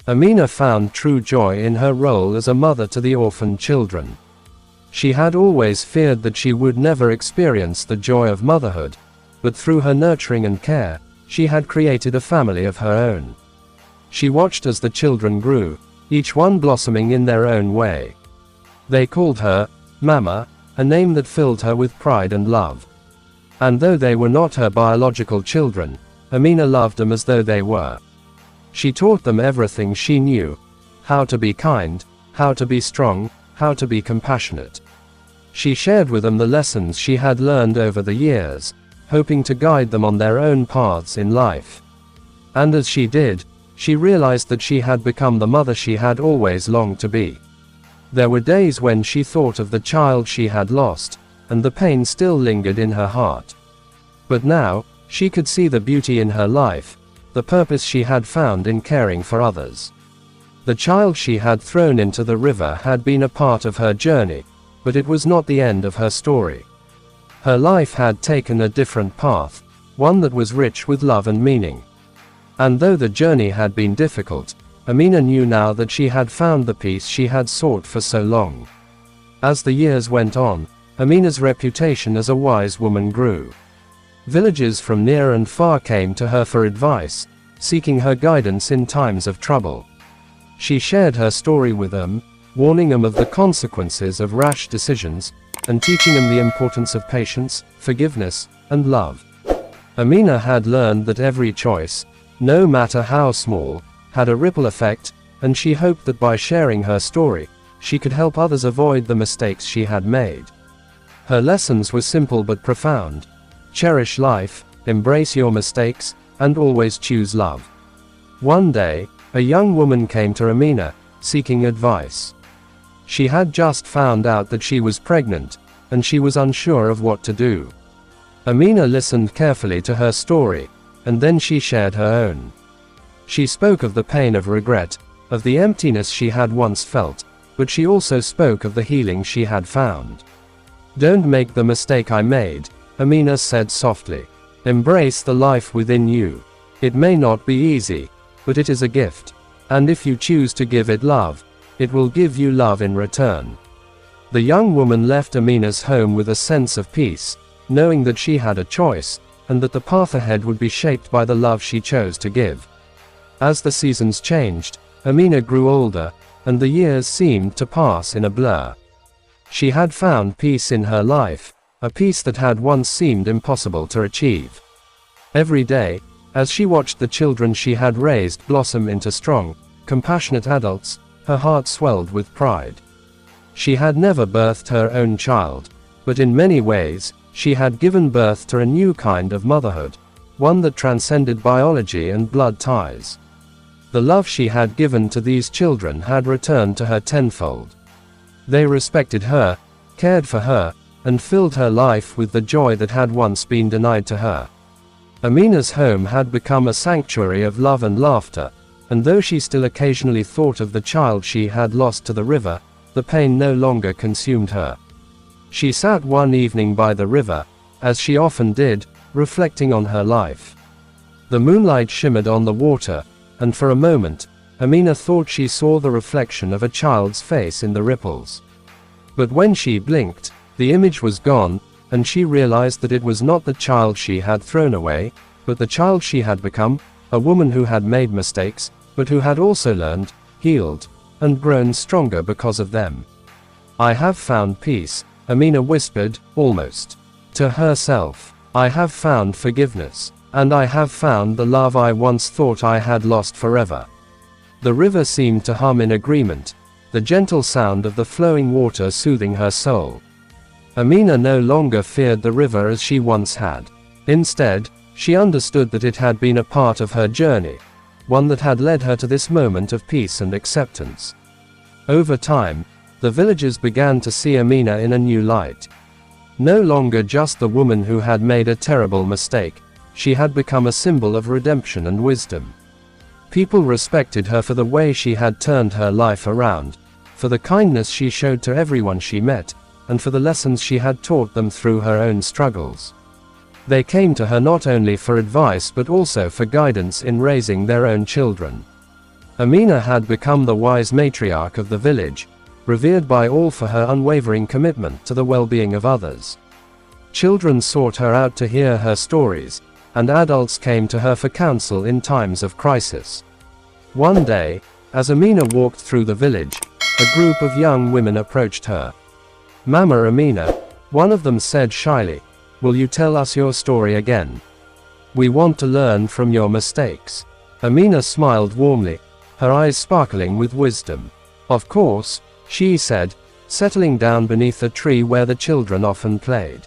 Amina found true joy in her role as a mother to the orphaned children. She had always feared that she would never experience the joy of motherhood, but through her nurturing and care, she had created a family of her own. She watched as the children grew, each one blossoming in their own way. They called her Mama, a name that filled her with pride and love. And though they were not her biological children, Amina loved them as though they were. She taught them everything she knew: how to be kind, how to be strong, how to be compassionate. She shared with them the lessons she had learned over the years, hoping to guide them on their own paths in life. And as she did, she realized that she had become the mother she had always longed to be. There were days when she thought of the child she had lost, and the pain still lingered in her heart. But now, she could see the beauty in her life, the purpose she had found in caring for others. The child she had thrown into the river had been a part of her journey, but it was not the end of her story. Her life had taken a different path, one that was rich with love and meaning. And though the journey had been difficult, Amina knew now that she had found the peace she had sought for so long. As the years went on, Amina's reputation as a wise woman grew. Villagers from near and far came to her for advice, seeking her guidance in times of trouble. She shared her story with them, warning them of the consequences of rash decisions, and teaching them the importance of patience, forgiveness, and love. Amina had learned that every choice, no matter how small, had a ripple effect, and she hoped that by sharing her story, she could help others avoid the mistakes she had made. Her lessons were simple but profound: cherish life, embrace your mistakes, and always choose love. One day, a young woman came to Amina, seeking advice. She had just found out that she was pregnant, and she was unsure of what to do. Amina listened carefully to her story, and then she shared her own. She spoke of the pain of regret, of the emptiness she had once felt, but she also spoke of the healing she had found. "Don't make the mistake I made," Amina said softly. "Embrace the life within you. It may not be easy, but it is a gift. And if you choose to give it love, it will give you love in return." The young woman left Amina's home with a sense of peace, knowing that she had a choice, and that the path ahead would be shaped by the love she chose to give. As the seasons changed, Amina grew older, and the years seemed to pass in a blur. She had found peace in her life, a peace that had once seemed impossible to achieve. Every day, as she watched the children she had raised blossom into strong, compassionate adults, her heart swelled with pride. She had never birthed her own child, but in many ways, she had given birth to a new kind of motherhood, one that transcended biology and blood ties. The love she had given to these children had returned to her tenfold. They respected her, cared for her, and filled her life with the joy that had once been denied to her. Amina's home had become a sanctuary of love and laughter, and though she still occasionally thought of the child she had lost to the river, the pain no longer consumed her. She sat one evening by the river, as she often did, reflecting on her life. The moonlight shimmered on the water, and for a moment, Amina thought she saw the reflection of a child's face in the ripples. But when she blinked, the image was gone, and she realized that it was not the child she had thrown away, but the child she had become, a woman who had made mistakes, but who had also learned, healed, and grown stronger because of them. "I have found peace," Amina whispered, almost to herself. "I have found forgiveness. And I have found the love I once thought I had lost forever." The river seemed to hum in agreement, the gentle sound of the flowing water soothing her soul. Amina no longer feared the river as she once had. Instead, she understood that it had been a part of her journey, one that had led her to this moment of peace and acceptance. Over time, the villagers began to see Amina in a new light. No longer just the woman who had made a terrible mistake, she had become a symbol of redemption and wisdom. People respected her for the way she had turned her life around, for the kindness she showed to everyone she met, and for the lessons she had taught them through her own struggles. They came to her not only for advice but also for guidance in raising their own children. Amina had become the wise matriarch of the village, revered by all for her unwavering commitment to the well-being of others. Children sought her out to hear her stories, and adults came to her for counsel in times of crisis. One day, as Amina walked through the village, a group of young women approached her. "Mama Amina," one of them said shyly, "will you tell us your story again? We want to learn from your mistakes." Amina smiled warmly, her eyes sparkling with wisdom. "Of course," she said, settling down beneath a tree where the children often played.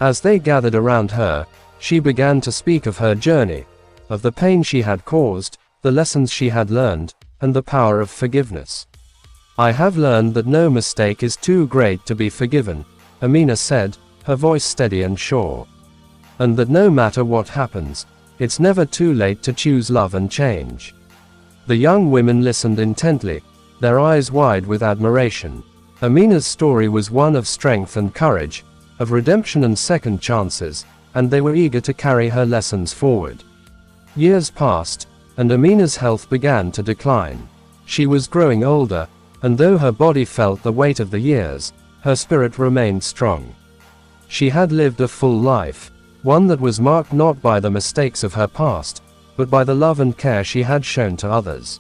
As they gathered around her, she began to speak of her journey, of the pain she had caused, the lessons she had learned, and the power of forgiveness. "I have learned that no mistake is too great to be forgiven," Amina said, her voice steady and sure. "And that no matter what happens, it's never too late to choose love and change." The young women listened intently, their eyes wide with admiration. Amina's story was one of strength and courage, of redemption and second chances, and they were eager to carry her lessons forward. Years passed, and Amina's health began to decline. She was growing older, and though her body felt the weight of the years, her spirit remained strong. She had lived a full life, one that was marked not by the mistakes of her past, but by the love and care she had shown to others.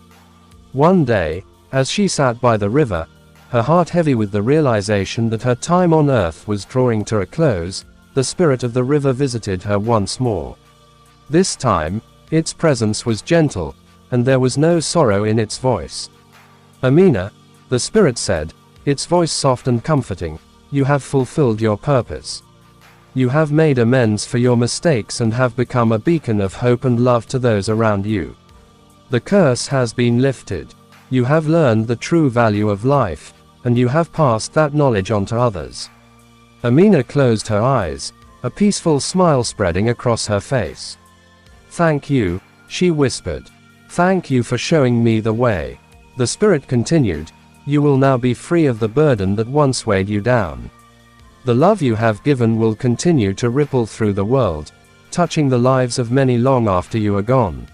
One day, as she sat by the river, her heart heavy with the realization that her time on earth was drawing to a close, the spirit of the river visited her once more. This time, its presence was gentle, and there was no sorrow in its voice. "Amina," the spirit said, its voice soft and comforting, "you have fulfilled your purpose. You have made amends for your mistakes and have become a beacon of hope and love to those around you. The curse has been lifted. You have learned the true value of life, and you have passed that knowledge on to others." Amina closed her eyes, a peaceful smile spreading across her face. "Thank you," she whispered. "Thank you for showing me the way." The spirit continued, "You will now be free of the burden that once weighed you down. The love you have given will continue to ripple through the world, touching the lives of many long after you are gone."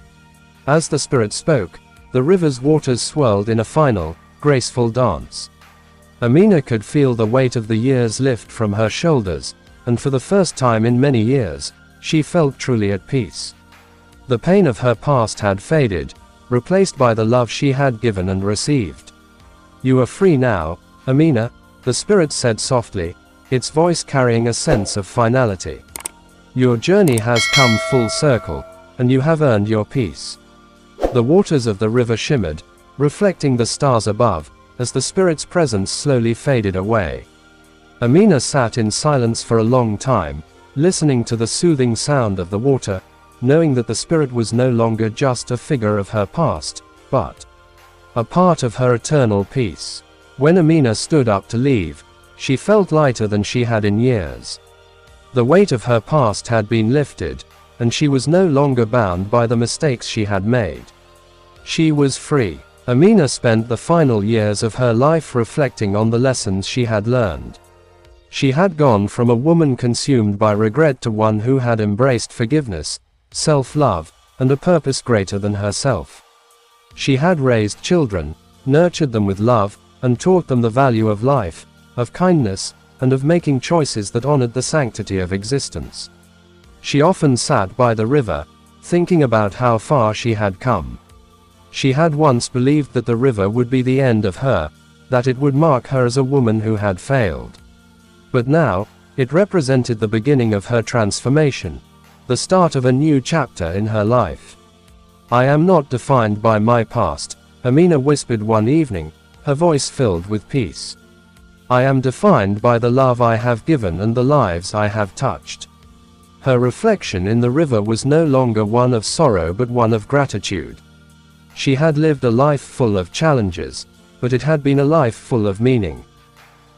As the spirit spoke, the river's waters swirled in a final, graceful dance. Amina could feel the weight of the years lift from her shoulders, and for the first time in many years, she felt truly at peace. The pain of her past had faded, replaced by the love she had given and received. "You are free now, Amina," the spirit said softly, its voice carrying a sense of finality. "Your journey has come full circle, and you have earned your peace." The waters of the river shimmered, reflecting the stars above, as the spirit's presence slowly faded away. Amina sat in silence for a long time, listening to the soothing sound of the water, knowing that the spirit was no longer just a figure of her past, but a part of her eternal peace. When Amina stood up to leave, she felt lighter than she had in years. The weight of her past had been lifted, and she was no longer bound by the mistakes she had made. She was free. Amina spent the final years of her life reflecting on the lessons she had learned. She had gone from a woman consumed by regret to one who had embraced forgiveness, self-love, and a purpose greater than herself. She had raised children, nurtured them with love, and taught them the value of life, of kindness, and of making choices that honored the sanctity of existence. She often sat by the river, thinking about how far she had come. She had once believed that the river would be the end of her, that it would mark her as a woman who had failed. But now, it represented the beginning of her transformation, the start of a new chapter in her life. "I am not defined by my past," Amina whispered one evening, her voice filled with peace. "I am defined by the love I have given and the lives I have touched." Her reflection in the river was no longer one of sorrow but one of gratitude. She had lived a life full of challenges, but it had been a life full of meaning.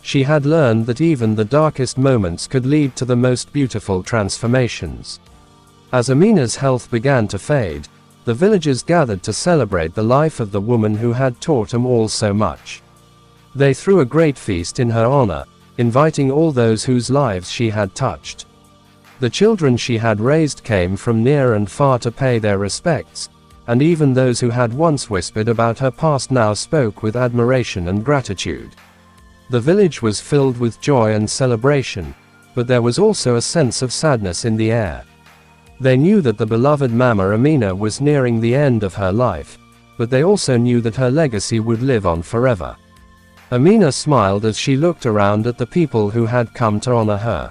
She had learned that even the darkest moments could lead to the most beautiful transformations. As Amina's health began to fade, the villagers gathered to celebrate the life of the woman who had taught them all so much. They threw a great feast in her honor, inviting all those whose lives she had touched. The children she had raised came from near and far to pay their respects, and even those who had once whispered about her past now spoke with admiration and gratitude. The village was filled with joy and celebration, but there was also a sense of sadness in the air. They knew that the beloved Mama Amina was nearing the end of her life, but they also knew that her legacy would live on forever. Amina smiled as she looked around at the people who had come to honor her.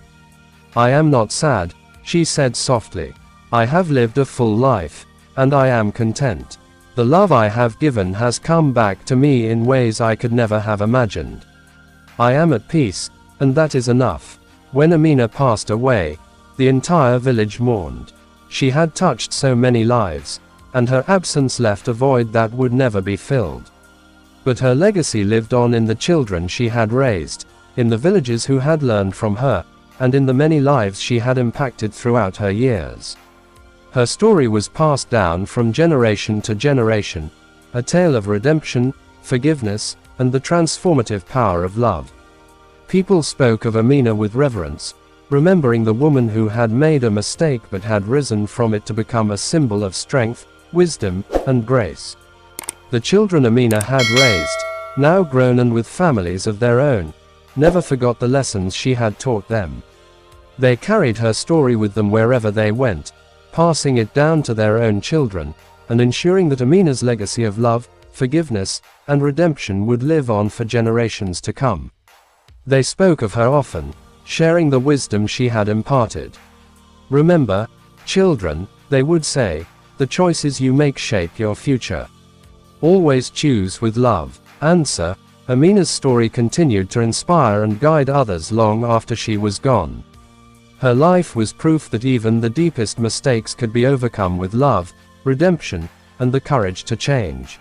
"I am not sad," she said softly. "I have lived a full life, and I am content. The love I have given has come back to me in ways I could never have imagined. I am at peace, and that is enough." When Amina passed away, the entire village mourned. She had touched so many lives, and her absence left a void that would never be filled. But her legacy lived on in the children she had raised, in the villagers who had learned from her, and in the many lives she had impacted throughout her years. Her story was passed down from generation to generation, a tale of redemption, forgiveness, and the transformative power of love. People spoke of Amina with reverence, remembering the woman who had made a mistake but had risen from it to become a symbol of strength, wisdom, and grace. The children Amina had raised, now grown and with families of their own, never forgot the lessons she had taught them. They carried her story with them wherever they went, passing it down to their own children, and ensuring that Amina's legacy of love, forgiveness, and redemption would live on for generations to come. They spoke of her often, sharing the wisdom she had imparted. "Remember, children," they would say, "the choices you make shape your future. Always choose with love." Answer: Amina's story continued to inspire and guide others long after she was gone. Her life was proof that even the deepest mistakes could be overcome with love, redemption, and the courage to change.